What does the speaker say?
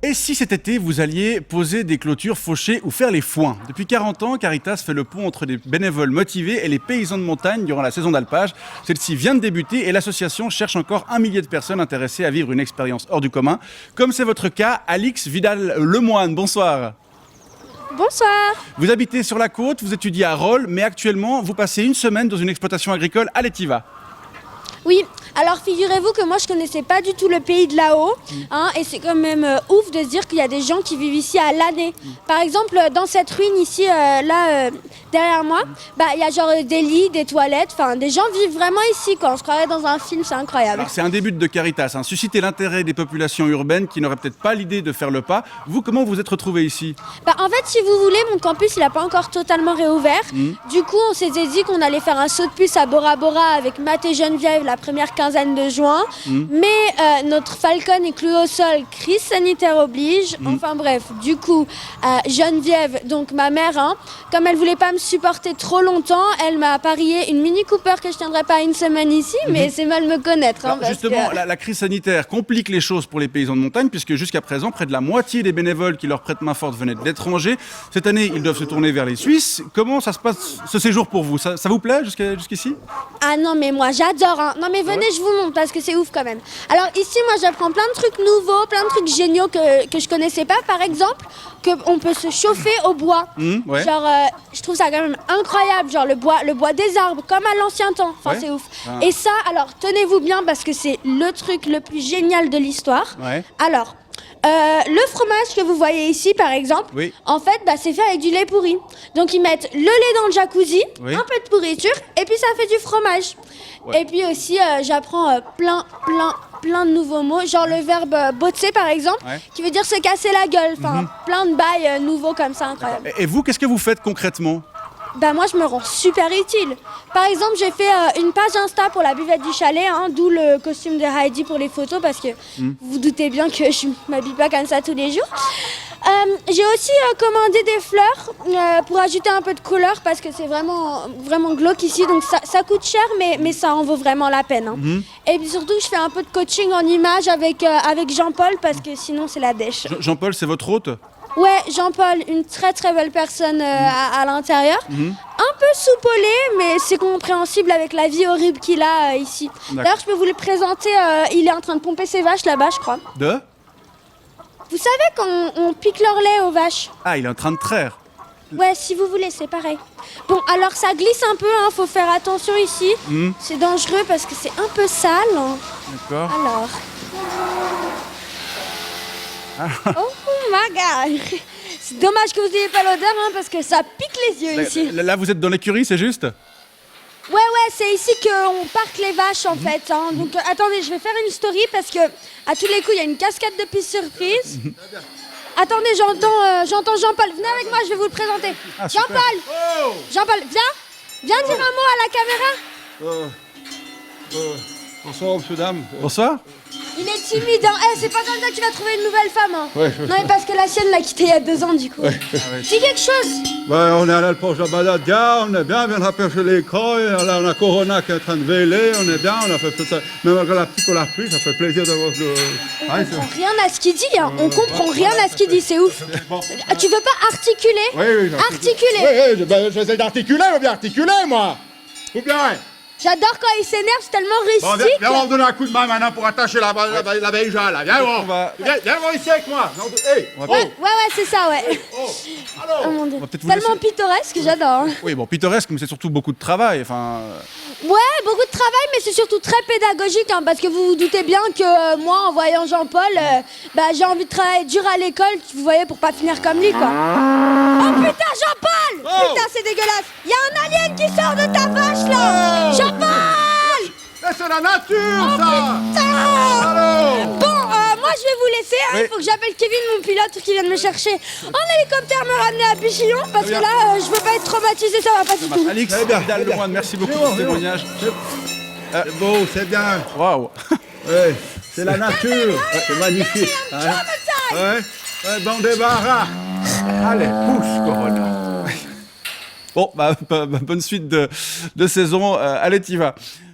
Et si cet été, vous alliez poser des clôtures, faucher ou faire les foins? Depuis 40 ans, Caritas fait le pont entre les bénévoles motivés et les paysans de montagne durant la saison d'alpage. Celle-ci vient de débuter et l'association cherche encore 1 millier de personnes intéressées à vivre une expérience hors du commun. Comme c'est votre cas, Alix Vidal-Lemoine, bonsoir. Bonsoir. Vous habitez sur la côte, vous étudiez à Rolle, mais actuellement, vous passez une semaine dans une exploitation agricole à l'Étiva. Oui, alors figurez-vous que moi je connaissais pas du tout le pays de là-haut, et c'est quand même ouf de se dire qu'il y a des gens qui vivent ici à l'année. Par exemple, dans cette ruine ici, derrière moi, il y a genre des lits, des toilettes, enfin des gens vivent vraiment ici, quoi. On se croirait dans un film, c'est incroyable. Alors c'est un début de Caritas, susciter l'intérêt des populations urbaines qui n'auraient peut-être pas l'idée de faire le pas. Vous, comment vous êtes retrouvés ici? En fait, si vous voulez, mon campus il n'a pas encore totalement réouvert. Du coup, on s'était dit qu'on allait faire un saut de puce à Bora Bora avec Matt et Geneviève la première quinzaine de juin. Mais notre Falcon est cloué au sol, crise sanitaire oblige. Enfin bref, du coup, Geneviève, donc ma mère, comme elle voulait pas me supporter trop longtemps, elle m'a parié une Mini Cooper que je tiendrai pas une semaine ici, mais c'est mal me connaître. Alors, justement, la crise sanitaire complique les choses pour les paysans de montagne, puisque jusqu'à présent, près de la moitié des bénévoles qui leur prêtent main forte venaient de l'étranger. Cette année, ils doivent se tourner vers les Suisses. Comment ça se passe ce séjour pour vous? Ça vous plaît jusqu'ici? Ah non, mais moi j'adore. Non mais venez, je vous montre parce que c'est ouf quand même. Alors ici, moi j'apprends plein de trucs nouveaux, plein de trucs géniaux que je connaissais pas. Par exemple, qu'on peut se chauffer au bois. Ouais. Genre, je trouve ça quand même incroyable. Genre le bois des arbres, comme à l'ancien temps. Enfin, Ouais. c'est ouf. Et ça, alors tenez-vous bien parce que c'est le truc le plus génial de l'histoire. Ouais. Alors, le fromage que vous voyez ici, par exemple, Oui. en fait, c'est fait avec du lait pourri. Donc, ils mettent le lait dans le jacuzzi, Oui. un peu de pourriture, et puis ça fait du fromage. Ouais. Et puis aussi, j'apprends plein de nouveaux mots, genre le verbe botser, par exemple, Ouais. qui veut dire se casser la gueule. Enfin, plein de bails nouveaux comme ça, incroyable. Et vous, qu'est-ce que vous faites concrètement? Moi, je me rends super utile. Par exemple, j'ai fait une page Insta pour la buvette du chalet, d'où le costume de Heidi pour les photos, parce que vous vous doutez bien que je m'habille pas comme ça tous les jours. J'ai aussi commandé des fleurs pour ajouter un peu de couleur, parce que c'est vraiment glauque ici, donc ça coûte cher, mais ça en vaut vraiment la peine. Et puis surtout, je fais un peu de coaching en images avec Jean-Paul, parce que sinon, c'est la dèche. Jean-Paul, c'est votre hôte? Ouais, Jean-Paul, une très très belle personne à l'intérieur. Un peu soupolé, mais c'est compréhensible avec la vie horrible qu'il a ici. D'ailleurs, je peux vous le présenter, il est en train de pomper ses vaches là-bas, je crois. De? Vous savez quand on pique leur lait aux vaches? Ah, il est en train de traire. Ouais, si vous voulez, c'est pareil. Bon, alors ça glisse un peu, faut faire attention ici. C'est dangereux parce que c'est un peu sale. D'accord. Alors... Oh my god! C'est dommage que vous n'ayez pas l'odeur, parce que ça pique les yeux ici. Là, vous êtes dans l'écurie, c'est juste? Ouais, c'est ici qu'on parque les vaches en fait. Donc attendez, je vais faire une story parce que à tous les coups, il y a une cascade de pistes surprise. Attendez, j'entends Jean-Paul. Venez avec moi, je vais vous le présenter. Ah, super. Jean-Paul! Jean-Paul, viens dire un mot à la caméra. Bonsoir, monsieur, dame. Bonsoir. Il est timide, c'est pas comme ça que tu vas trouver une nouvelle femme. Ouais, Non, mais parce que la sienne l'a quitté il y a 2 ans du coup. Dis quelque chose. On est à l'Alpage de Balade-Gare, on est bien, on vient de pêcher les croix, là on a Corona qui est en train de véler, on est bien, on a fait tout ça. Même avec la petite la pluie, ça fait plaisir d'avoir le... On comprend rien à ce qu'il dit, on comprend rien à ce qu'il dit, c'est ouf. Tu veux pas articuler? Oui, Articuler. Oui, j'essaie d'articuler, mais bien articuler, moi. Ou bien, J'adore quand il s'énerve, c'est tellement Bon, rustique. viens, on me donner un coup de main maintenant pour attacher la beija, là. Viens, viens voir ici avec moi. Hey, Ouais, c'est ça, ouais. Oh mon Dieu. va peut-être vous Tellement laisser- pittoresque, j'adore. Oui, bon, pittoresque, mais c'est surtout beaucoup de travail. Ouais, beaucoup de travail, mais c'est surtout très pédagogique, parce que vous vous doutez bien que moi, en voyant Jean-Paul, j'ai envie de travailler dur à l'école, vous voyez, pour pas finir comme lui, quoi. Oh putain, Jean-Paul! Putain, c'est dégueulasse! Y a un alien qui sort de ta vache, là! Jean-Paul! Mais c'est la nature, ça. Putain! Allô. Bon, moi, je vais vous laisser, il Oui. faut que j'appelle Kevin, mon pilote, qui vient de me chercher en hélicoptère, me ramener à Pichillon, parce que là, je veux pas être traumatisée, ça va pas du tout. Alix Vidal-Lemoine, merci beaucoup pour ce témoignage. C'est beau, c'est bien. Waouh. Ouais, c'est la nature. C'est magnifique. Ouais, bon débarras. Allez, pousse, Corona. Bon, bonne suite de saison à l'Étiva.